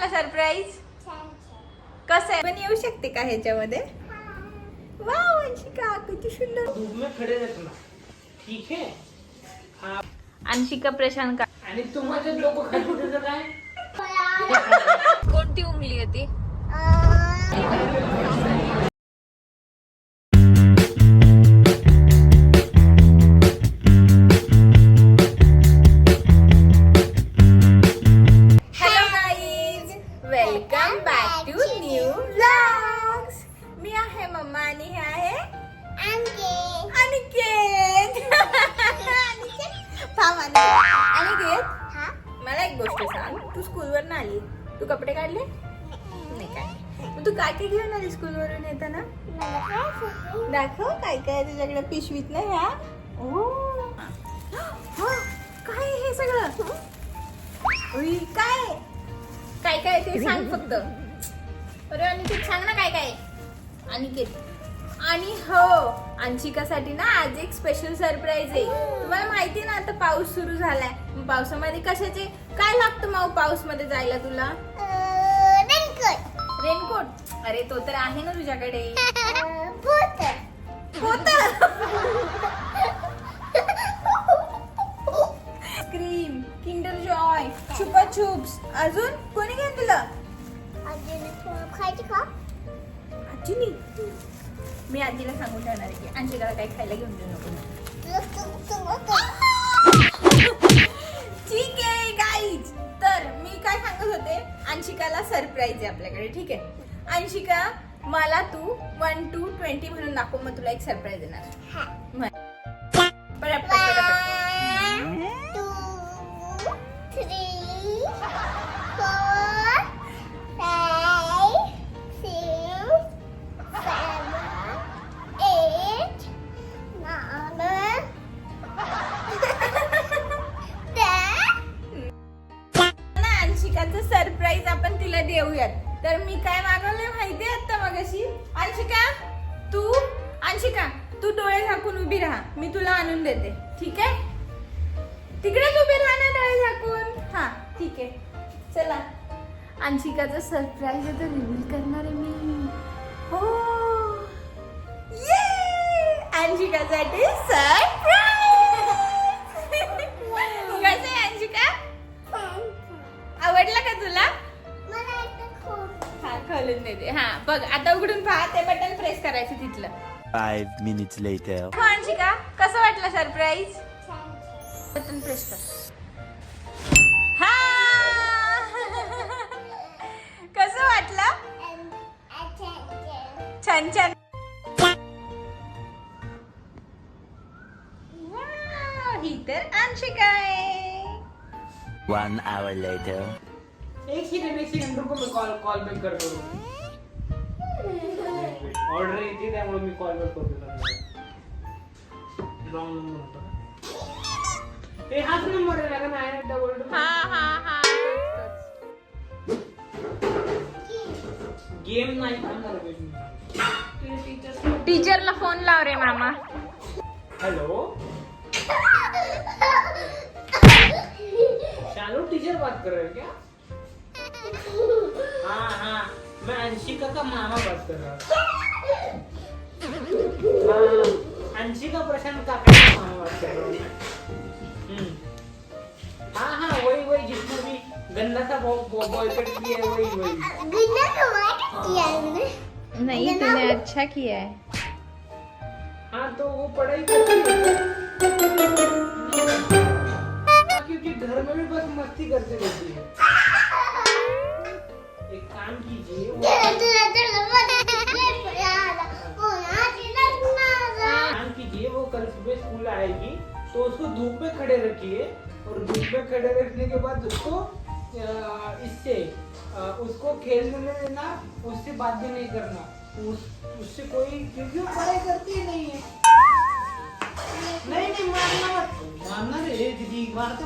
वाटला सरप्राईज? कसं आहे पण येऊ शकते का ह्याच्यामध्ये? वाव अंशिका किती सुंदर. धूप में खड़े रखना ठीक है. अंशिका प्रशांत का आणि तुम्हाला लोक खायचं काय? कोणती उंगली होती? Hello guys, welcome back to new vlogs. मी आहे मम्मा आणि हे आहे अनिकेत. थांब अनिकेत, मला एक गोष्ट सांग. तू स्कूलवर ना आली, तू कपडे काढले नाही काढले, मग तू काय काय घेऊन आली स्कूलवरून येताना? दाखव काय काय तुझ्याकडे पिशवीत ना. ह्या काय हे सगळं? काय काय काय ते सांग फक्त. अरे अनिकेत सांग ना काय काय. अनिकेत आणि हो, अंशिकासाठी ना आज एक स्पेशल सरप्राईज आहे. तुम्हाला माहिती ना आता पाऊस सुरू झालाय. पावसामध्ये कशाचे काय लागतं मग पाऊस मध्ये जायला तुला? रेनकोट. अरे तो तर आहे ना तुझ्याकडे. क्रीम, किंडर जॉय, छुपा छुप्स. अजून कोणी घेऊन दिलं? आजीनी. मी आजीला सांगून ठेवणार आहे की अंशिकाला काही खायला घेऊन देऊ नको. ठीक आहे गाईज, तर मी काय सांगत होते, अंशिकाला सरप्राईज आहे आपल्याकडे. ठीक आहे अंशिका, मला तू 1 to 20 म्हणून दाखव, मग तुला एक सरप्राईज देणार. अंशिकाचं सरप्राईज आपण तिला देऊयात. तर मी काय मागवलंय माहितीये आता मगाशी? अंशिका तू डोळे झाकून उभी राहा, मी तुला आणून देते. ठीक आहे? तिकडेच उभी राहा ना डोळे झाकून. हा ठीक आहे. चला, अंशिकाचं सरप्राईज आता रिव्हील करणार आहे मी. हो, ये अंशिकासाठी सरप्राईज. कसं आहे अंशिका? आवडला का तुला? हा खोलून देते. हा बघ, आता उघडून पहा, ते बटन प्रेस करायचं तिथलं. 5 minutes later. हो अंशिका, कसं वाटलं सरप्राईज? बटन प्रेस कर. हा कसं वाटलं? छान छान. ही तर अंशिका आहे. 1 hour later. एक सेकंड रुको, मी कॉल बॅक करतो. ऑर्डर येते त्यामुळे मी कॉल बॅक करतो. रॉंग नंबर होता. ए हाच नंबर आहे ना, 9822. हा गेम नाही करणार. टीचरला फोन लाव रे मामा. हेलो शालू, टीचर बात कर रहे हो क्या? हाँ, मैं अंशिका का मामा बात कर रहा हूँ. हाँ, अंशिका प्रशांत काका का मामा बात कर रहा हूँ. हाँ, वही जिसने भी गंदा सा बॉयकट किया है, वही. नहीं, तूने अच्छा किया है. हाँ, तो वो पढ़ाई करती है क्योंकि घर में भी बस मस्ती करते रहती है. एक काम कीजिए, वो कल सुबह स्कूल आएगी तो उसको धूप में खड़े रखिए, और धूप में खड़े रखने के बाद उसको उसको खेलने देना, उससे बात भी नहीं करना. उससे कोई, क्योंकि वो पढ़ाई करती ही नहीं है. नहीं मारना रे दीदी, मारते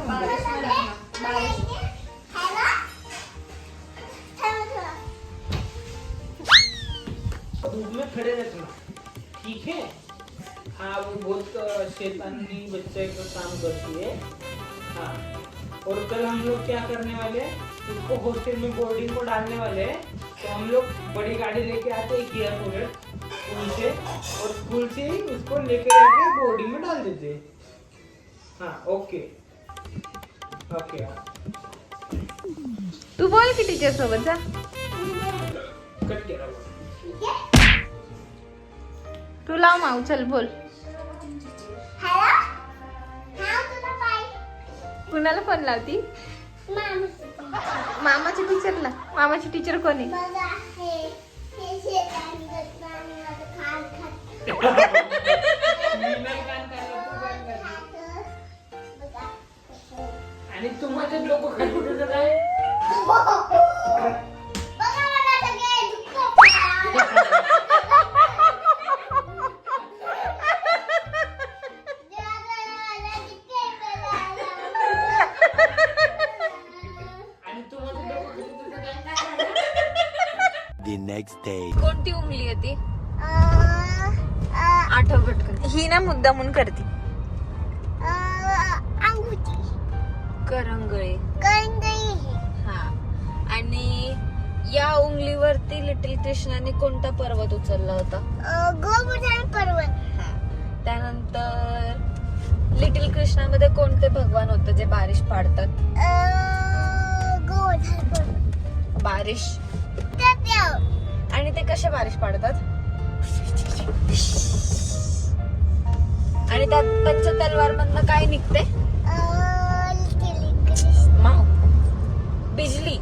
धूप में खड़े रखना. ठीक है? हाँ, वो बहुत शैतानी बच्चे का काम करती है. हाँ और कल हम लोग क्या करने वाले हैं, उसको हॉस्टल में बोर्डिंग को डालने वाले हैं। तो हम लोग बड़ी गाड़ी लेके आते हैं किया सोनेट स्कूल से, और स्कूल से ही उसको लेके जाके बोर्डिंग में डाल देते हैं। हाँ ओके ओके। तू बोल की टीचर सोबत जा. कट केला बोल. तू लाव माऊ, चल बोल. कुणाला फोन लावती? मामाची टीचरला. मामाची टीचर कोण आहे? आणि तुम्हाला लोक खाली तुझं काय? आणि तुम्हाला लोक खाली तुझं काय? The next day. कोणती उंगली आहे ती? आठव पटकन. ही ना मुद्दामून करते. करंगळी. हा. आणि या उंगलीवरती लिटिल कृष्णाने कोणता पर्वत उचलला होता? गोवर्धन पर्वत. हा. त्यानंतर लिटिल कृष्णामध्ये कोणते भगवान होते जे बारिश पाडतात? गोवर्धन पर्वत. बारिश. त्यात आणि ते कसे बारिश पाडतात? आणि त्यात त्यांच्या तलवार मधनं काय निघते? लिटिल कृष्ण. माऊ. बिजली.